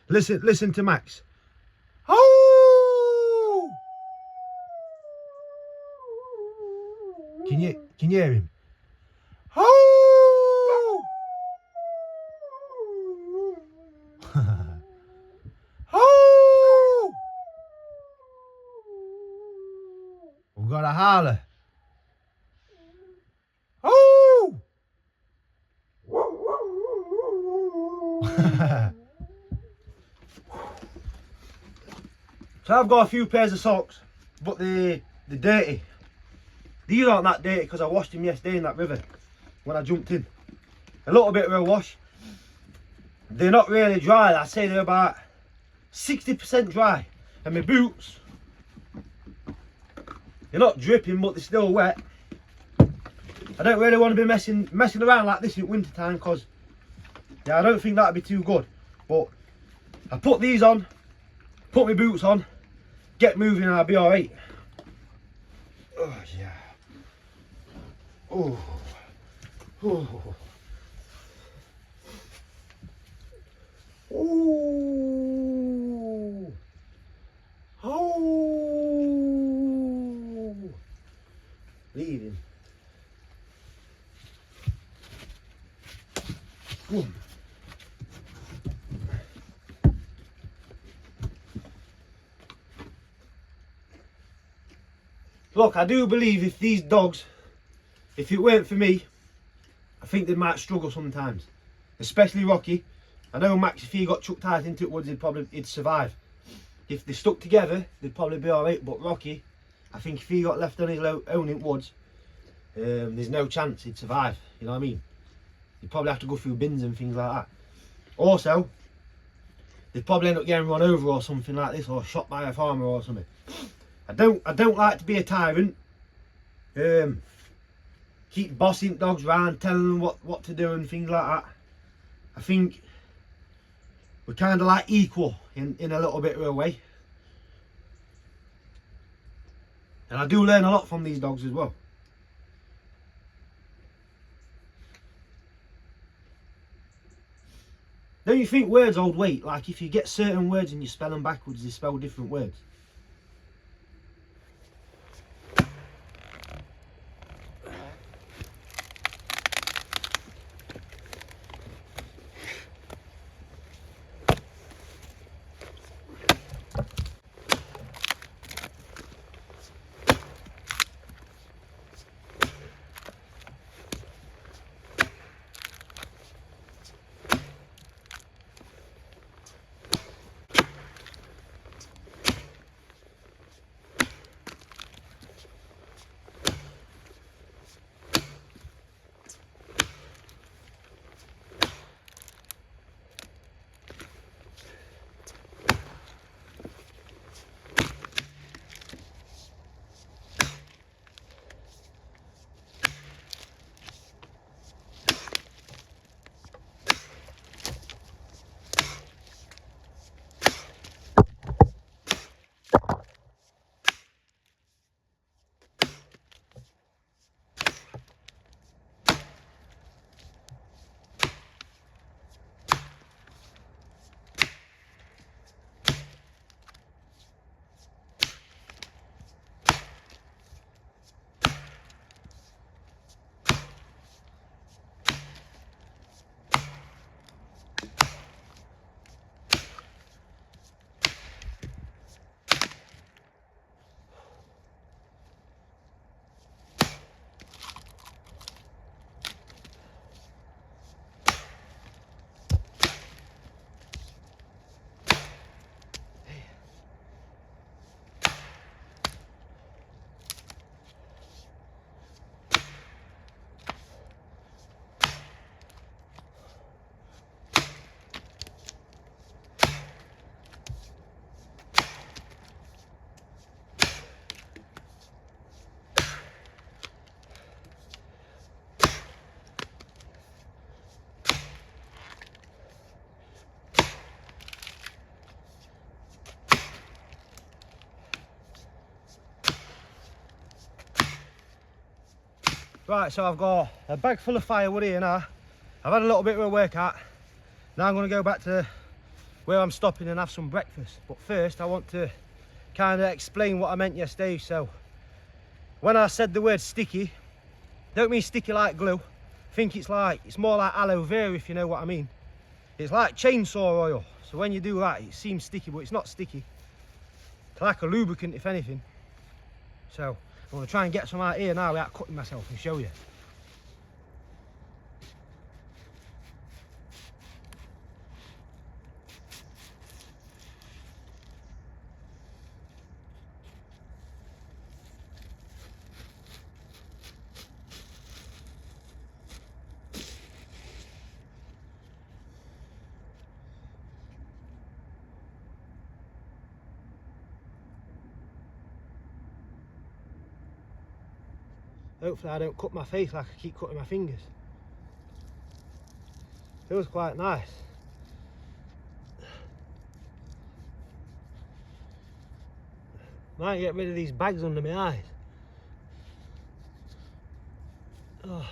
Listen to Max. Oh! Can you hear him? Oh! Oh! We've got a howler. Oh! So I've got a few pairs of socks, but they're dirty. These aren't that dirty because I washed them yesterday in that river when I jumped in. A little bit of a wash. They're not really dry. I'd say they're about 60% dry. And my boots, they're not dripping, but they're still wet. I don't really want to be messing around like this in winter time because I don't think that'd be too good. But I put these on, put my boots on, get moving, and I'll be all right. Oh yeah. Oh. Oh. Oh. Oh. Leaving. Boom. Look, I do believe if these dogs, if it weren't for me, I think they might struggle sometimes. Especially Rocky. I know Max, if he got chucked out into the woods, he'd survive. If they stuck together, they'd probably be alright. But Rocky, I think if he got left on his own in the woods, there's no chance he'd survive. You know what I mean? He'd probably have to go through bins and things like that. Also, they'd probably end up getting run over or something like this, or shot by a farmer or something. I don't like to be a tyrant. Keep bossing dogs around, telling them what to do and things like that. I think we're kind of like equal in a little bit of a way. And I do learn a lot from these dogs as well. Don't you think words hold weight? Like if you get certain words and you spell them backwards, they spell different words. Right, so I've got a bag full of firewood here now. I've had a little bit of a workout. Now I'm going to go back to where I'm stopping and have some breakfast. But first I want to kind of explain what I meant yesterday. So when I said the word sticky, don't mean sticky like glue. I think it's more like aloe vera, if you know what I mean. It's like chainsaw oil. So when you do that, it seems sticky, but it's not sticky. It's like a lubricant, if anything. So I'm going to try and get some out here now without cutting myself and show you. Hopefully I don't cut my face like I keep cutting my fingers. Feels quite nice. Might get rid of these bags under my eyes. Oh.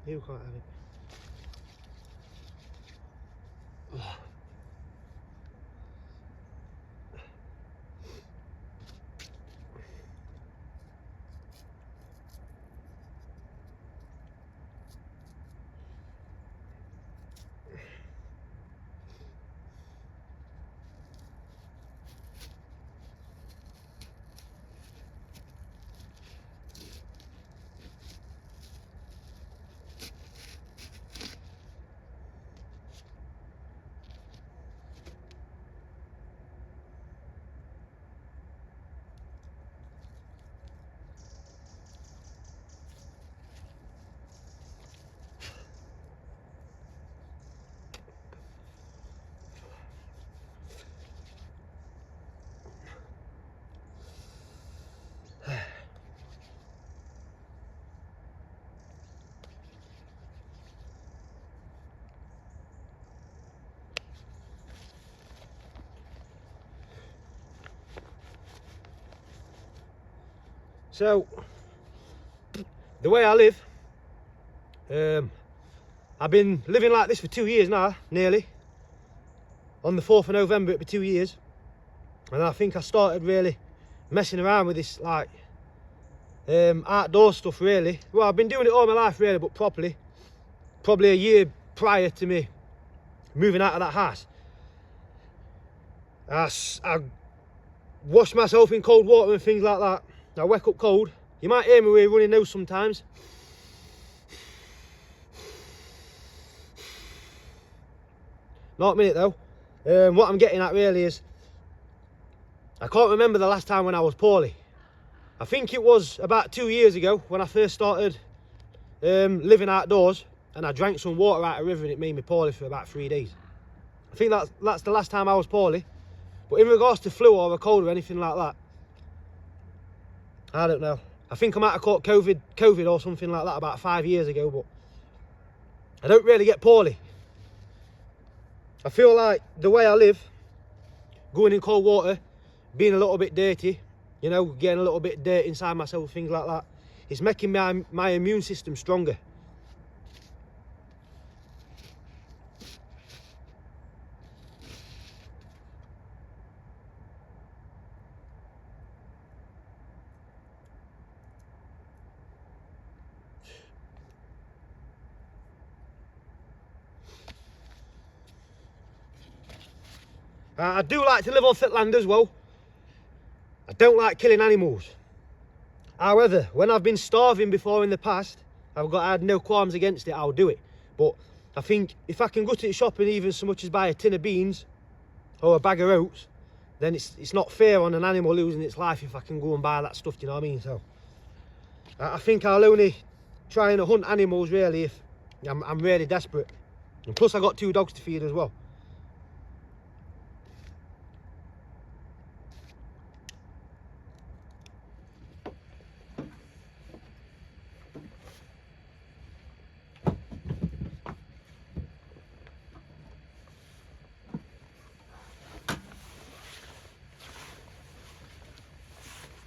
You can't have it. Oh. So, the way I live, I've been living like this for 2 years now, nearly. On the 4th of November it'll be 2 years. And I think I started really messing around with this like outdoor stuff really. Well, I've been doing it all my life really, but properly. Probably a year prior to me moving out of that house. I wash myself in cold water and things like that. I wake up cold. You might hear me with a running nose sometimes. Not a minute though. What I'm getting at really is, I can't remember the last time when I was poorly. I think it was about 2 years ago when I first started living outdoors, and I drank some water out of a river and it made me poorly for about 3 days. I think that's the last time I was poorly. But in regards to flu or a cold or anything like that, I don't know. I think I might have caught COVID or something like that about 5 years ago, but I don't really get poorly. I feel like the way I live, going in cold water, being a little bit dirty, you know, getting a little bit of dirt inside myself, things like that, it's making my immune system stronger. I do like to live on thick land as well. I don't like killing animals. However, when I've been starving before in the past, I had no qualms against it, I'll do it. But I think if I can go to the shop and even so much as buy a tin of beans or a bag of oats, then it's not fair on an animal losing its life if I can go and buy that stuff, do you know what I mean? So I think I'll only try and hunt animals really if I'm really desperate. And plus I got 2 dogs to feed as well.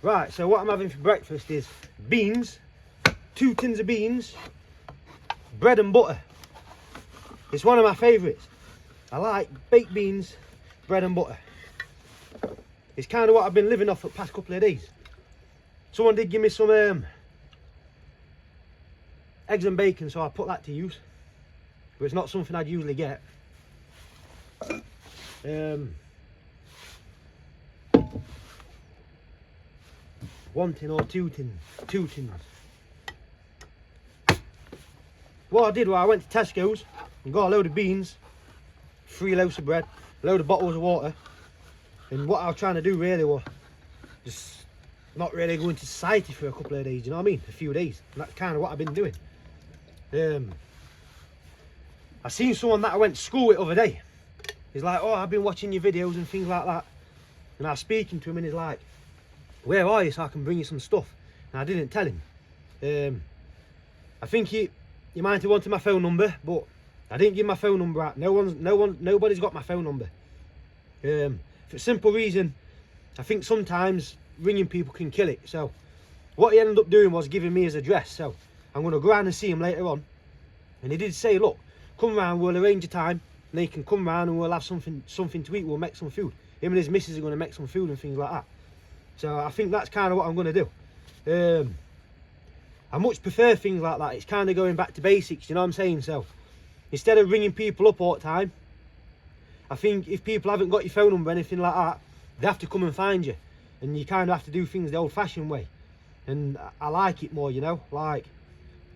Right, so what I'm having for breakfast is beans, 2 tins of beans, bread and butter. It's one of my favourites. I like baked beans, bread and butter. It's kind of what I've been living off for the past couple of days. Someone did give me some eggs and bacon, so I put that to use. But it's not something I'd usually get. 1 tin or 2 tins. 2 tins. What I did was I went to Tesco's and got a load of beans, 3 loaves of bread, a load of bottles of water. And what I was trying to do really was just not really going to society for a couple of days, you know what I mean? A few days. And that's kind of what I've been doing. I seen someone that I went to school with the other day. He's like, oh, I've been watching your videos and things like that. And I was speaking to him and he's like, where are you so I can bring you some stuff? And I didn't tell him. I think he might have wanted my phone number, but I didn't give my phone number out. Nobody's got my phone number. For a simple reason, I think sometimes ringing people can kill it. So what he ended up doing was giving me his address. So I'm going to go around and see him later on. And he did say, look, come round, we'll arrange a time. And he can come round and we'll have something to eat. We'll make some food. Him and his missus are going to make some food and things like that. So I think that's kind of what I'm going to do. I much prefer things like that. It's kind of going back to basics, you know what I'm saying? So instead of ringing people up all the time, I think if people haven't got your phone number or anything like that, they have to come and find you. And you kind of have to do things the old-fashioned way. And I like it more, you know? Like,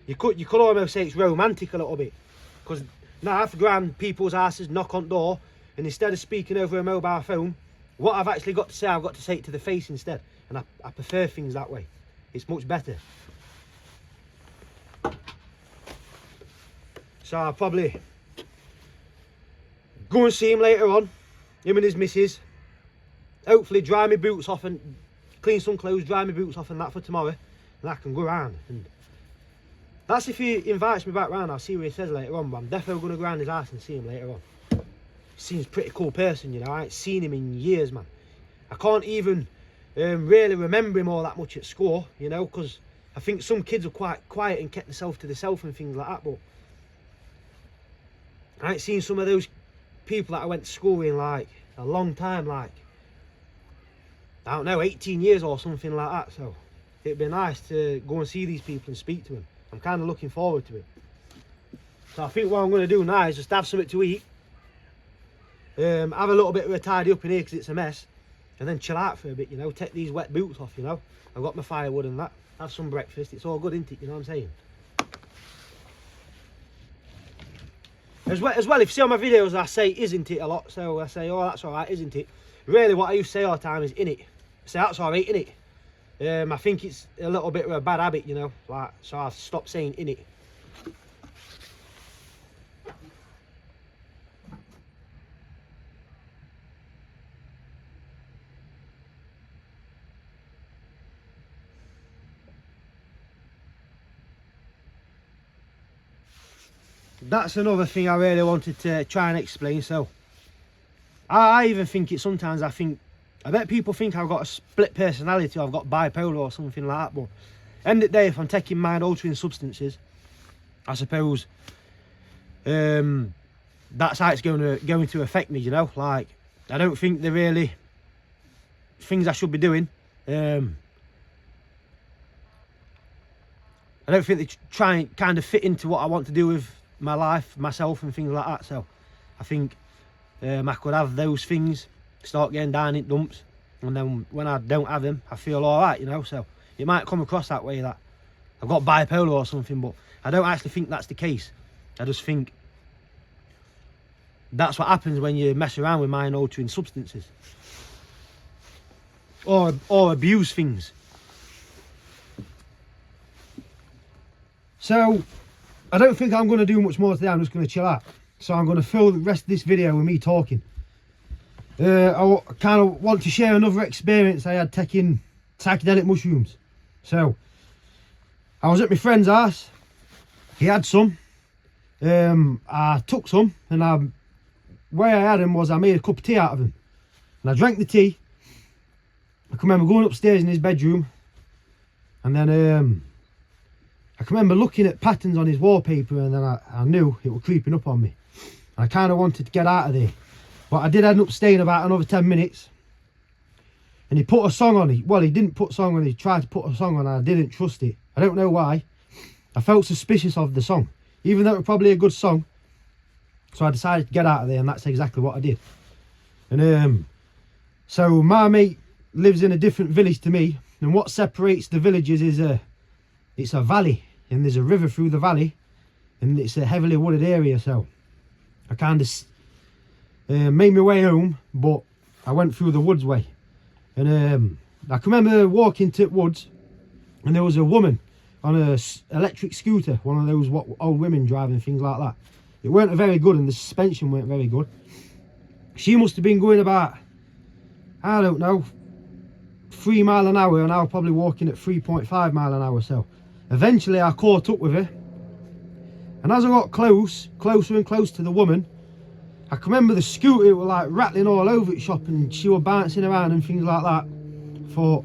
you could almost say it's romantic a little bit. Because now I have to go around people's houses, knock on door, and instead of speaking over a mobile phone, what I've actually got to say, I've got to say it to the face instead. And I prefer things that way. It's much better. So I'll probably go and see him later on, him and his missus. Hopefully dry my boots off and clean some clothes, dry my boots off and that for tomorrow. And I can go around. And that's if he invites me back round. I'll see what he says later on. But I'm definitely going to go around his house and see him later on. He seems a pretty cool person, you know. I ain't seen him in years, man. I can't even really remember him all that much at school, you know, because I think some kids are quite quiet and kept themselves to themselves and things like that. But I ain't seen some of those people that I went to school with in like a long time, like, I don't know, 18 years or something like that. So it'd be nice to go and see these people and speak to them. I'm kind of looking forward to it. So I think what I'm going to do now is just have something to eat. Have a little bit of a tidy up in here because it's a mess. And then chill out for a bit, you know. Take these wet boots off, you know. I've got my firewood and that. Have some breakfast. It's all good, isn't it? You know what I'm saying? As well, if you see on my videos, I say isn't it a lot. So I say, oh, that's alright, isn't it? Really, what I used to say all the time is in it. I say, that's alright, innit? I think it's a little bit of a bad habit, you know. Like, so I've stopped saying in it. That's another thing I really wanted to try and explain. So I even think it sometimes, I bet people think I've got a split personality or I've got bipolar or something like that, but end of the day, if I'm taking mind altering substances, I suppose that's how it's going to affect me, you know. Like, I don't think they're really things I should be doing. I don't think they try and kind of fit into what I want to do with my life, myself and things like that. So I think I could have those things, start getting down in dumps, and then when I don't have them, I feel alright, you know. So it might come across that way that I've got bipolar or something, but I don't actually think that's the case. I just think that's what happens when you mess around with mind altering substances or abuse things. So I don't think I'm going to do much more today. I'm just going to chill out. So I'm going to fill the rest of this video with me talking. I kind of want to share another experience I had taking psychedelic mushrooms. So I was at my friend's house. He had some. I took some, and the way I had them was I made a cup of tea out of them. And I drank the tea. I can remember going upstairs in his bedroom, and then I can remember looking at patterns on his wallpaper, and then I knew it was creeping up on me. I kind of wanted to get out of there, but I did end up staying about another 10 minutes. And he put a song on it. Well, he didn't put a song on, he tried to put a song on, and I didn't trust it. I don't know why. I felt suspicious of the song, even though it was probably a good song. So I decided to get out of there, and that's exactly what I did. And so my mate lives in a different village to me, and what separates the villages is it's a valley, and there's a river through the valley, and it's a heavily wooded area. So I kind of made my way home, but I went through the woods way. And I can remember walking to woods, and there was a woman on a electric scooter, one of those what old women driving, things like that. It weren't very good, and the suspension weren't very good. She must have been going about, I don't know, 3 miles an hour, and I was probably walking at 3.5 miles an hour. So eventually I caught up with her, and as I got closer and closer to the woman, I can remember the scooter was like rattling all over its shop, and she was bouncing around and things like that. Thought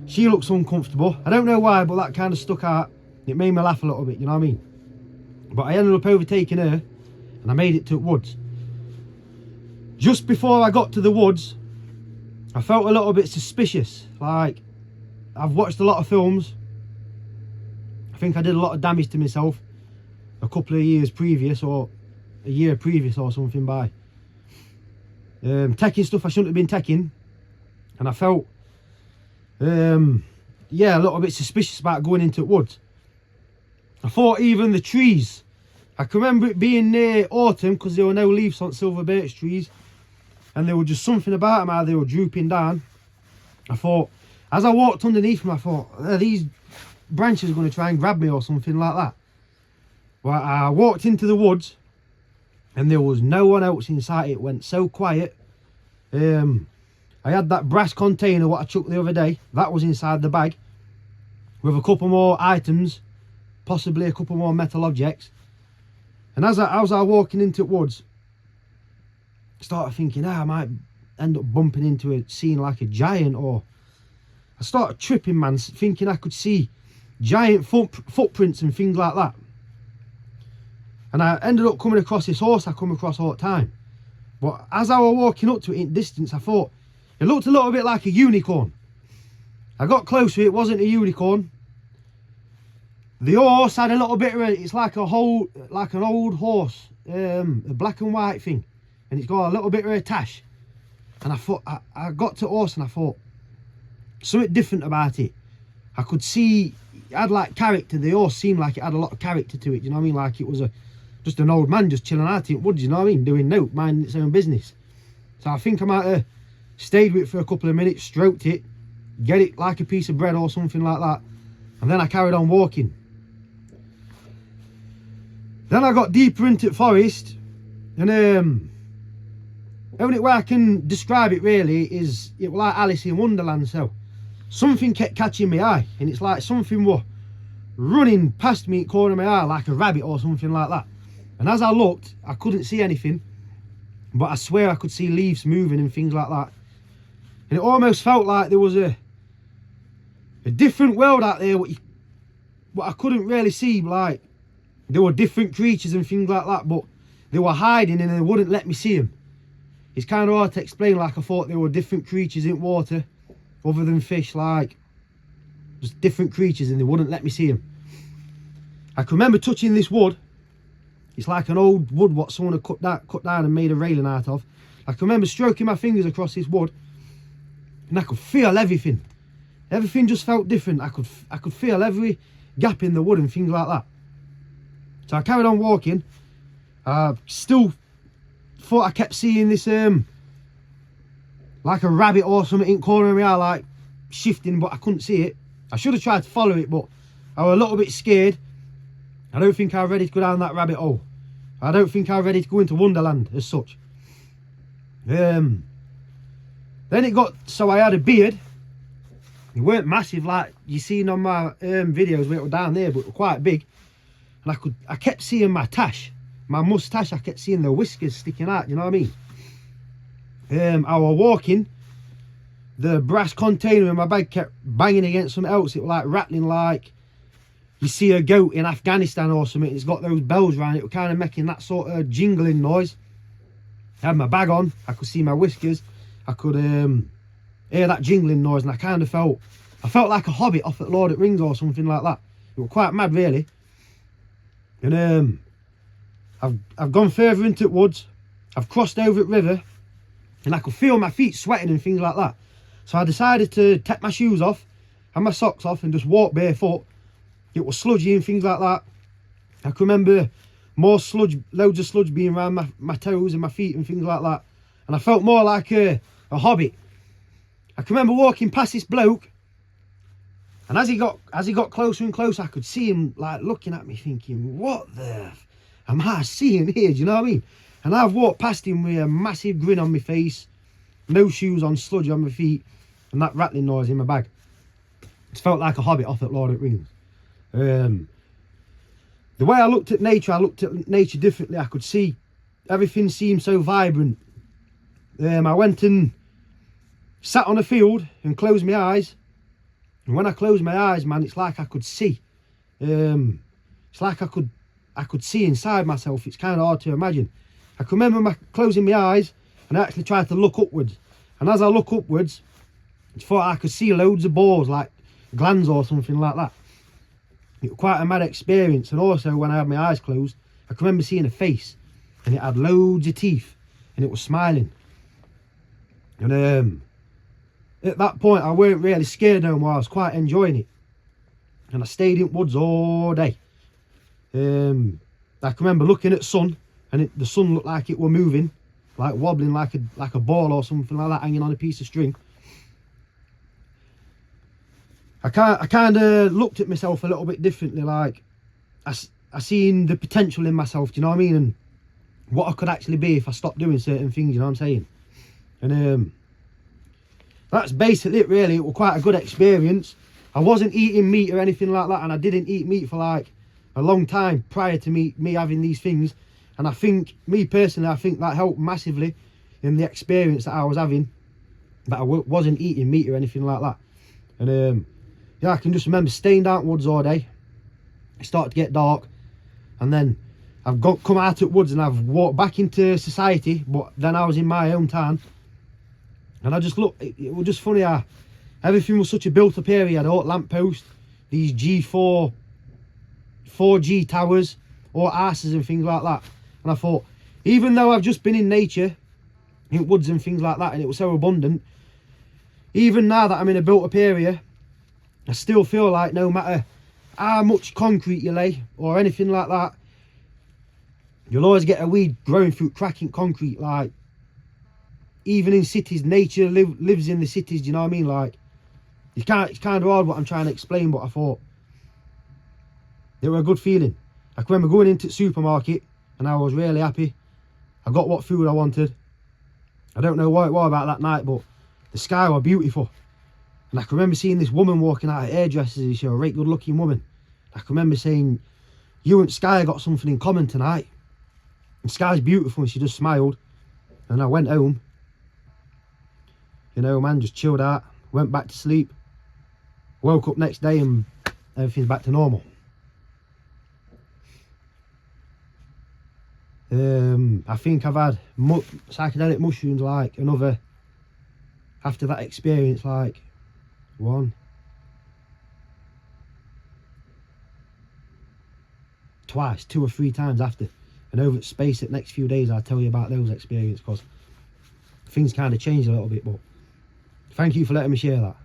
she looks uncomfortable. I don't know why, but that kind of stuck out. It made me laugh a little bit, you know what I mean? But I ended up overtaking her, and I made it to the woods. Just before I got to the woods, I felt a little bit suspicious. Like, I've watched a lot of films. I think I did a lot of damage to myself a couple of years previous, or a year previous or something, by taking stuff I shouldn't have been taking. And I felt yeah, a little bit suspicious about going into the woods. I thought even the trees, I can remember it being near autumn, because there were no leaves on silver birch trees, and there was just something about them, how they were drooping down. I thought, as I walked underneath them, I thought, are these branches going to try and grab me or something like that? Well, I walked into the woods, and there was no one else in sight. It went so quiet. I had that brass container what I took the other day. That was inside the bag, with a couple more items, possibly a couple more metal objects. And as I was walking into the woods, I started thinking, I might end up bumping into a scene like a giant, or I started tripping, man, thinking I could see giant footprints and things like that. And I ended up coming across this horse I come across all the time. But as I was walking up to it in distance, I thought it looked a little bit like a unicorn. I got closer, it wasn't a unicorn. The horse had a little bit of it's like an old horse, a black and white thing, and it's got a little bit of a tash. And I thought, I got to the horse, and I thought something different about it. I could see it had like character. The horse seemed like it had a lot of character to it, you know what I mean? Like it was just an old man just chilling out in the woods, you know what I mean? Doing minding its own business. So I think I might have stayed with it for a couple of minutes, stroked it, get it like a piece of bread or something like that, and then I carried on walking. Then I got deeper into the forest, and only way I can describe it really is it was like Alice in Wonderland. So something kept catching my eye, and it's like something was running past me at the corner of my eye, like a rabbit or something like that. And as I looked, I couldn't see anything, but I swear I could see leaves moving and things like that. And it almost felt like there was a different world out there, what I couldn't really see. Like there were different creatures and things like that, but they were hiding and they wouldn't let me see them. It's kind of hard to explain. Like I thought there were different creatures in water other than fish, like just different creatures, and they wouldn't let me see them. I can remember touching this wood. It's like an old wood what someone had cut down and made a railing out of. I can remember stroking my fingers across this wood, and I could feel everything. Everything just felt different. I could feel every gap in the wood and things like that. So I carried on walking. Still thought I kept seeing this like a rabbit or something in the corner of my eye, like shifting, but I couldn't see it. I should have tried to follow it, but I was a little bit scared. I don't think I was ready to go down that rabbit hole. I don't think I was ready to go into Wonderland as such. Then it got so I had a beard. It weren't massive like you seen on my videos where it was down there, but it was quite big. And I kept seeing my tash, my moustache. I kept seeing the whiskers sticking out, you know what I mean? I was walking, the brass container in my bag kept banging against something else. It was like rattling, like you see a goat in Afghanistan or something. It's got those bells around it. Were kind of making that sort of jingling noise. I had my bag on. I could see my whiskers. I could hear that jingling noise, and I kind of felt like a hobbit off at Lord of the Rings or something like that. It was quite mad, really. And I've gone further into the woods. I've crossed over the river, and I could feel my feet sweating and things like that. So I decided to take my shoes off and my socks off and just walk barefoot. It was sludgy and things like that. I can remember more sludge, loads of sludge being around my toes and my feet and things like that. And I felt more like a hobbit. I can remember walking past this bloke, and as he got closer and closer, I could see him like looking at me, thinking, "What the am I seeing here?" Do you know what I mean? And I've walked past him with a massive grin on my face, no shoes on, sludge on my feet, and that rattling noise in my bag. It felt like a hobbit off at Lord of the Rings. The way I looked at nature differently. I could see everything seemed so vibrant. I went and sat on a field and closed my eyes. And when I closed my eyes, man, it's like I could see. It's like I could see inside myself. It's kind of hard to imagine. I can remember closing my eyes, and I actually tried to look upwards. And as I look upwards, I thought I could see loads of balls, like glands or something like that. It was quite a mad experience. And also, when I had my eyes closed, I can remember seeing a face, and it had loads of teeth, and it was smiling. And at that point, I weren't really scared no more. I was quite enjoying it, and I stayed in woods all day. I can remember looking at the sun, and the sun looked like it were moving, like wobbling like a ball or something like that, hanging on a piece of string. I kind of looked at myself a little bit differently. Like I seen the potential in myself. Do you know what I mean? And what I could actually be if I stopped doing certain things. You know what I'm saying? And that's basically it, really. It was quite a good experience. I wasn't eating meat or anything like that, and I didn't eat meat for like a long time prior to me having these things. And I think, me personally, I think that helped massively in the experience that I was having, that I wasn't eating meat or anything like that. And yeah, I can just remember staying down woods all day. It started to get dark, and then I've come out of the woods and I've walked back into society, but then I was in my own town. And I just looked, it was just funny how everything was such a built up area. The old lamppost, these G4 4G towers, or arses and things like that. And I thought, even though I've just been in nature, in woods and things like that, and it was so abundant, even now that I'm in a built up area, I still feel like no matter how much concrete you lay or anything like that, you'll always get a weed growing through cracking concrete. Like, even in cities, nature lives in the cities. Do you know what I mean? Like, it's kind of hard what I'm trying to explain, but I thought it was a good feeling. I can remember going into the supermarket and I was really happy. I got what food I wanted. I don't know what it was about that night, but the sky was beautiful. And I can remember seeing this woman walking out of hairdressers. She was a right good looking woman. I can remember saying, "You and Sky got something in common tonight." And Sky's beautiful, and she just smiled. And I went home. You know, man, just chilled out, went back to sleep. Woke up next day and everything's back to normal. I think I've had psychedelic mushrooms like another, after that experience, like twice, 2 or 3 times after. And over the space of the next few days, I'll tell you about those experiences, because things kind of changed a little bit. But thank you for letting me share that.